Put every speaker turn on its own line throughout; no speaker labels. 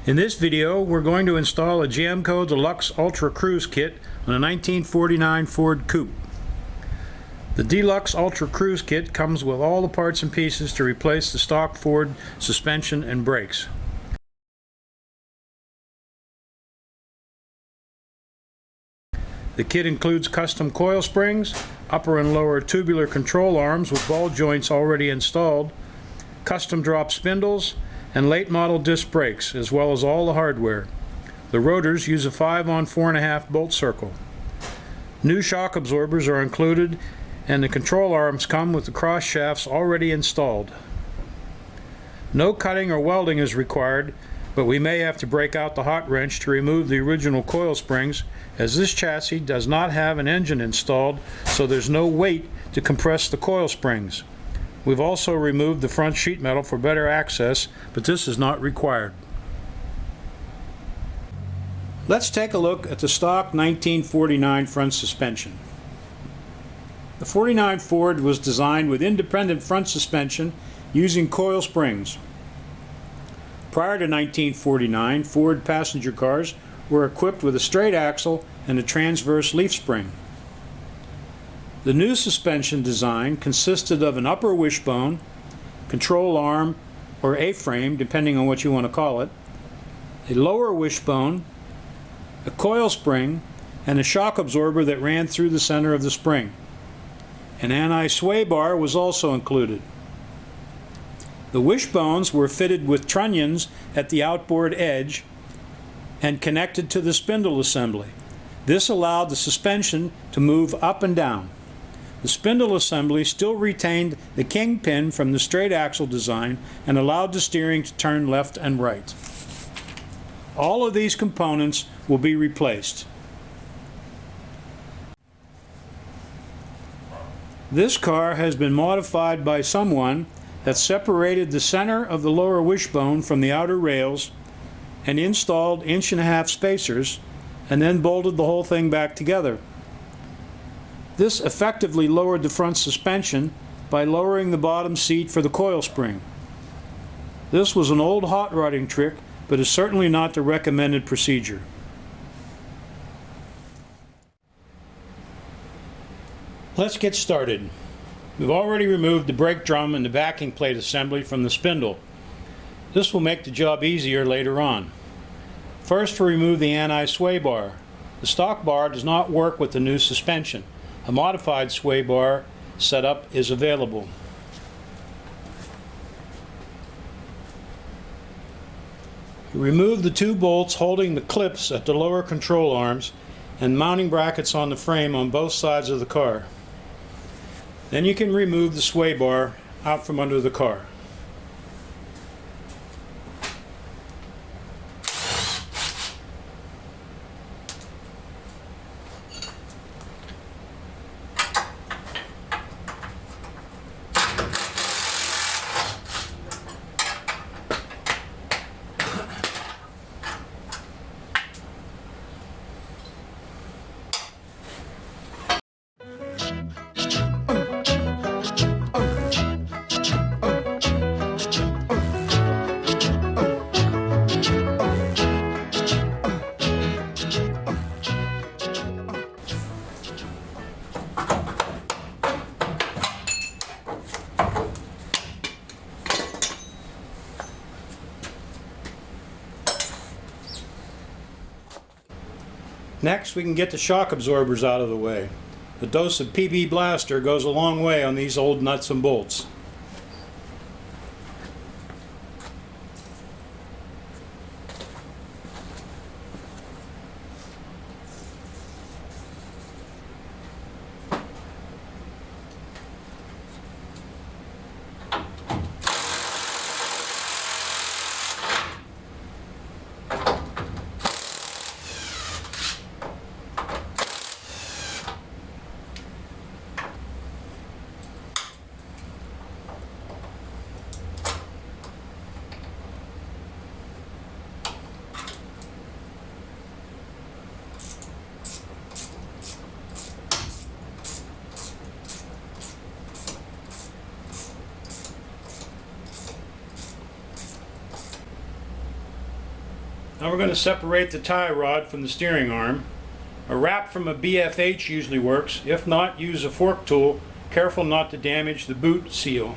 In this video, we're going to install a Jamco Deluxe Ultra Cruise Kit on a 1949 Ford Coupe. The Deluxe Ultra Cruise Kit comes with all the parts and pieces to replace the stock Ford suspension and brakes. The kit includes custom coil springs, upper and lower tubular control arms with ball joints already installed, custom drop spindles, and late model disc brakes, as well as all the hardware. The rotors use a 5-on-4.5 bolt circle. New shock absorbers are included, and the control arms come with the cross shafts already installed. No cutting or welding is required, but we may have to break out the hot wrench to remove the original coil springs, as this chassis does not have an engine installed, so there's no weight to compress the coil springs. We've also removed the front sheet metal for better access, but this is not required. Let's take a look at the stock 1949 front suspension. The 49 Ford was designed with independent front suspension using coil springs. Prior to 1949, Ford passenger cars were equipped with a straight axle and a transverse leaf spring. The new suspension design consisted of an upper wishbone, control arm, or A-frame, depending on what you want to call it, a lower wishbone, a coil spring, and a shock absorber that ran through the center of the spring. An anti-sway bar was also included. The wishbones were fitted with trunnions at the outboard edge and connected to the spindle assembly. This allowed the suspension to move up and down. The spindle assembly still retained the kingpin from the straight axle design and allowed the steering to turn left and right. All of these components will be replaced. This car has been modified by someone that separated the center of the lower wishbone from the outer rails and installed 1.5-inch spacers and then bolted the whole thing back together. This effectively lowered the front suspension by lowering the bottom seat for the coil spring. This was an old hot rodding trick, but is certainly not the recommended procedure. Let's get started. We've already removed the brake drum and the backing plate assembly from the spindle. This will make the job easier later on. First, we'll remove the anti-sway bar. The stock bar does not work with the new suspension. A modified sway bar setup is available. Remove the 2 bolts holding the clips at the lower control arms and mounting brackets on the frame on both sides of the car. Then you can remove the sway bar out from under the car. Next, we can get the shock absorbers out of the way. The dose of PB Blaster goes a long way on these old nuts and bolts. Now we're going to separate the tie rod from the steering arm. A wrap from a BFH usually works. If not, use a fork tool. Careful not to damage the boot seal.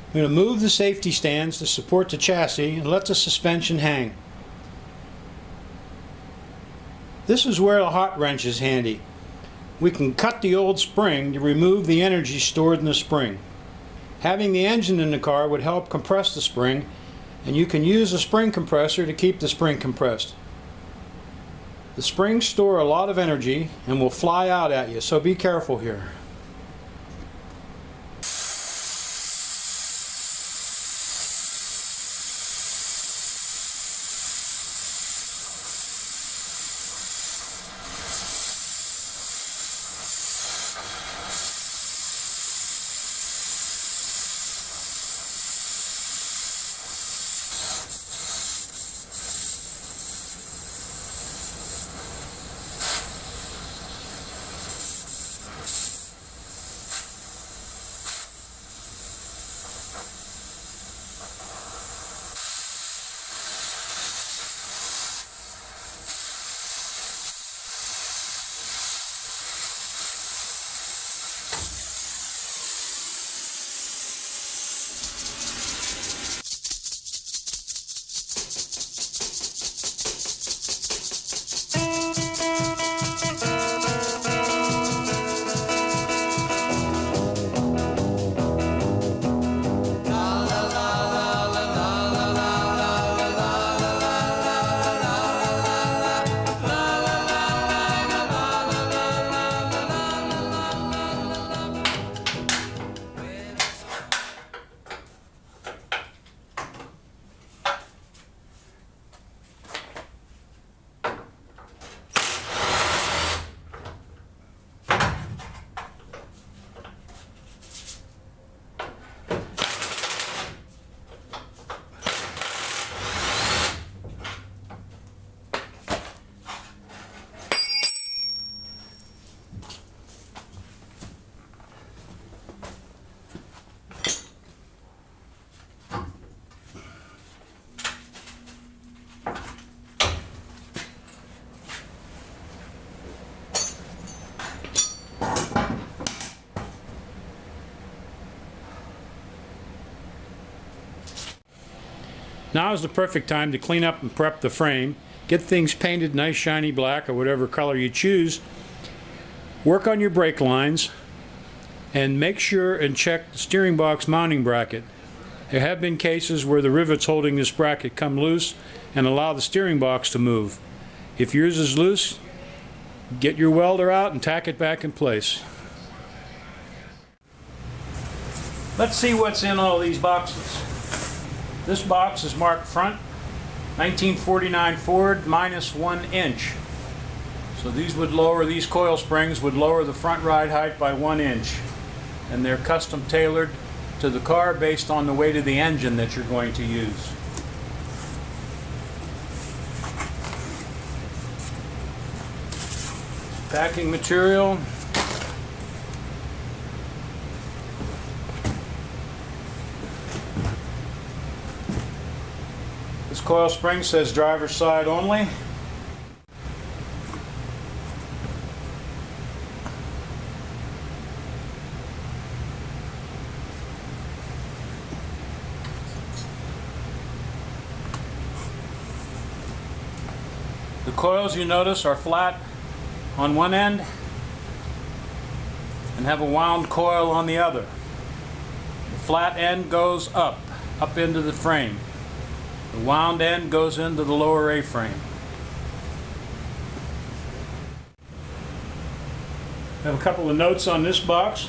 I'm going to move the safety stands to support the chassis and let the suspension hang. This is where a hot wrench is handy. We can cut the old spring to remove the energy stored in the spring. Having the engine in the car would help compress the spring, and you can use a spring compressor to keep the spring compressed. The springs store a lot of energy and will fly out at you, so be careful here. Now is the perfect time to clean up and prep the frame. Get things painted nice shiny black or whatever color you choose. Work on your brake lines and make sure and check the steering box mounting bracket. There have been cases where the rivets holding this bracket come loose and allow the steering box to move. If yours is loose, get your welder out and tack it back in place. Let's see what's in all these boxes. This box is marked front 1949 Ford -1 inch. So these coil springs would lower the front ride height by 1 inch. And they're custom tailored to the car based on the weight of the engine that you're going to use. Packing material. This coil spring says driver's side only. The coils, you notice, are flat on one end and have a wound coil on the other. The flat end goes up into the frame. The wound end goes into the lower A-frame. Have a couple of notes on this box.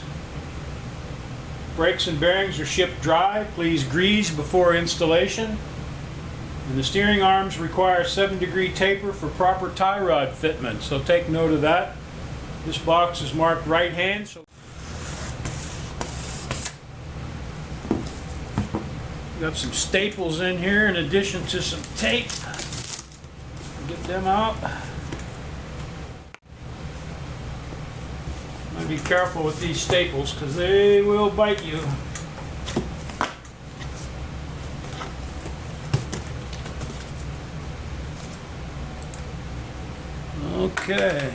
Brakes and bearings are shipped dry. Please grease before installation. And the steering arms require 7-degree taper for proper tie rod fitment, so take note of that. This box is marked right hand. So got some staples in here in addition to some tape. Get them out. Be careful with these staples because they will bite you. Okay.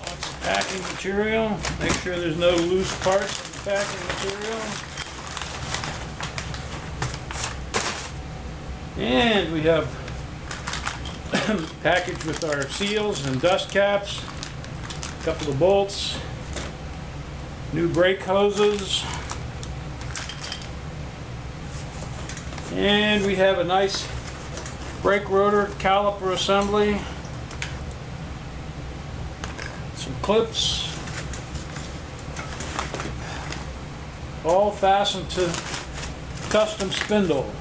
Lots of packing material. Make sure there's no loose parts in the packing material. And we have package with our seals and dust caps, a couple of bolts, new brake hoses, and we have a nice brake rotor caliper assembly, some clips, all fastened to custom spindle.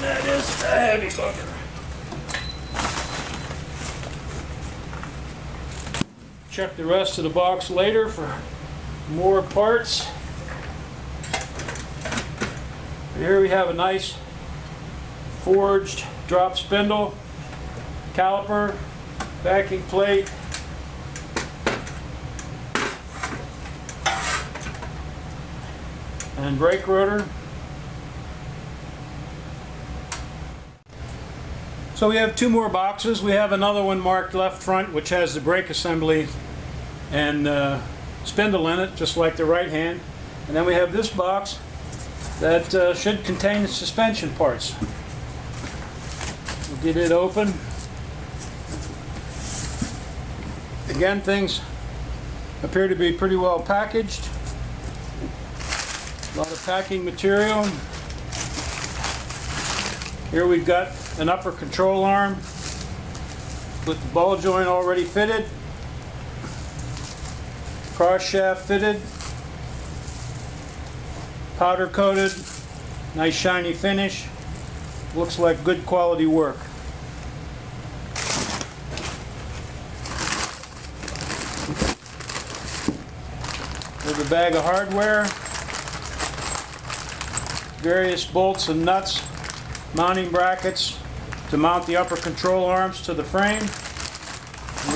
That is a heavy bugger. Check the rest of the box later for more parts. Here we have a nice forged drop spindle, caliper, backing plate, and brake rotor. So we have two more boxes. We have another one marked left front, which has the brake assembly and spindle in it, just like the right hand. And then we have this box that should contain the suspension parts. We'll get it open. Again, things appear to be pretty well packaged. A lot of packing material. Here we've got an upper control arm with the ball joint already fitted, cross shaft fitted, powder coated, nice shiny finish. Looks like good quality work. There's a bag of hardware, various bolts and nuts, mounting brackets to mount the upper control arms to the frame.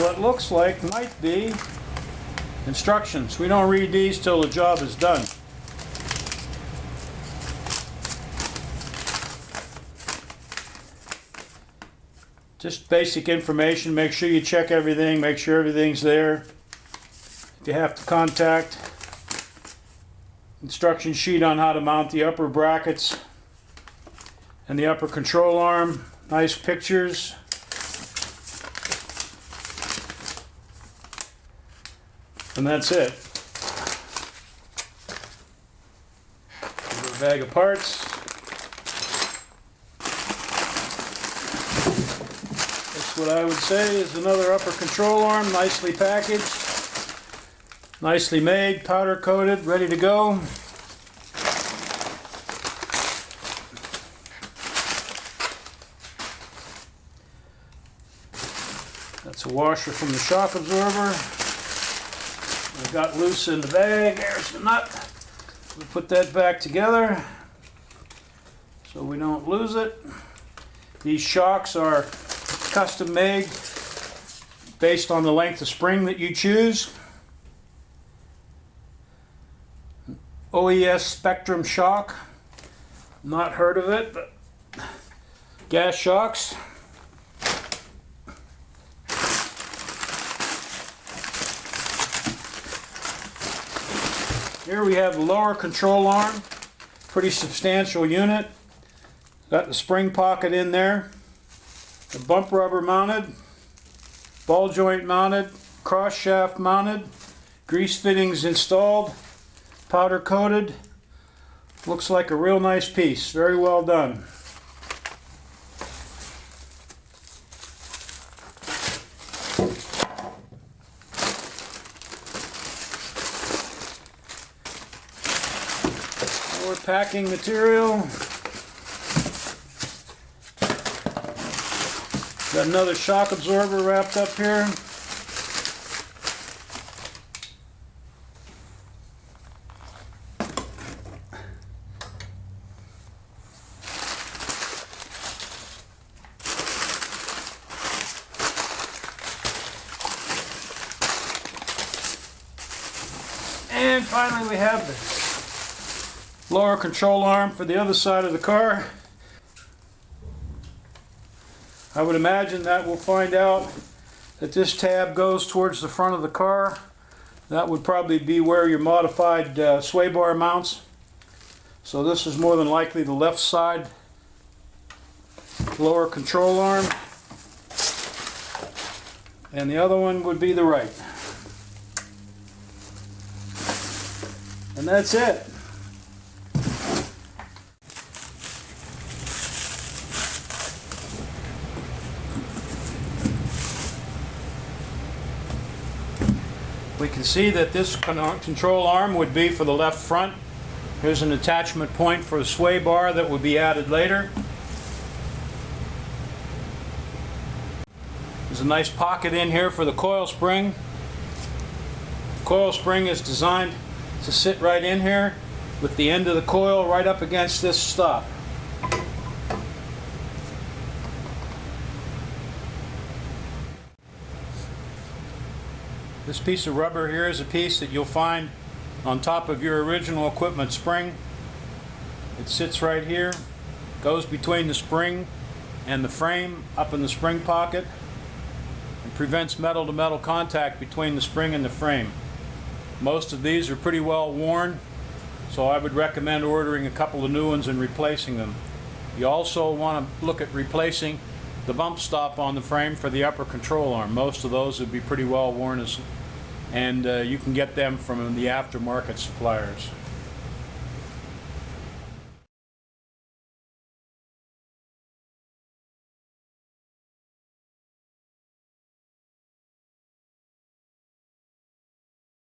What looks like might be instructions. We don't read these till the job is done. Just basic information. Make sure you check everything, make sure everything's there. If you have to contact, instruction sheet on how to mount the upper brackets and the upper control arm. Nice pictures. And that's it. Here's a bag of parts. That's what I would say is another upper control arm, nicely packaged, nicely made, powder coated, ready to go. That's a washer from the shock absorber. We got loose in the bag. There's the nut. We put that back together so we don't lose it. These shocks are custom made based on the length of spring that you choose. OES Spectrum shock. Not heard of it, but gas shocks. Here we have the lower control arm, pretty substantial unit. Got the spring pocket in there, the bump rubber mounted, ball joint mounted, cross shaft mounted, grease fittings installed, powder coated. Looks like a real nice piece. Very well done. More packing material. Got another shock absorber wrapped up here. And finally we have the lower control arm for the other side of the car. I would imagine that we'll find out that this tab goes towards the front of the car. That would probably be where your modified sway bar mounts. So this is more than likely the left side lower control arm. And the other one would be the right. And that's it. We can see that this control arm would be for the left front. Here's an attachment point for a sway bar that will be added later. There's a nice pocket in here for the coil spring. The coil spring is designed to sit right in here with the end of the coil right up against this stop. This piece of rubber here is a piece that you'll find on top of your original equipment spring. It sits right here, goes between the spring and the frame up in the spring pocket, and prevents metal to metal contact between the spring and the frame. Most of these are pretty well worn, so I would recommend ordering a couple of new ones and replacing them. You also want to look at replacing the bump stop on the frame for the upper control arm. Most of those would be pretty well worn, and you can get them from the aftermarket suppliers.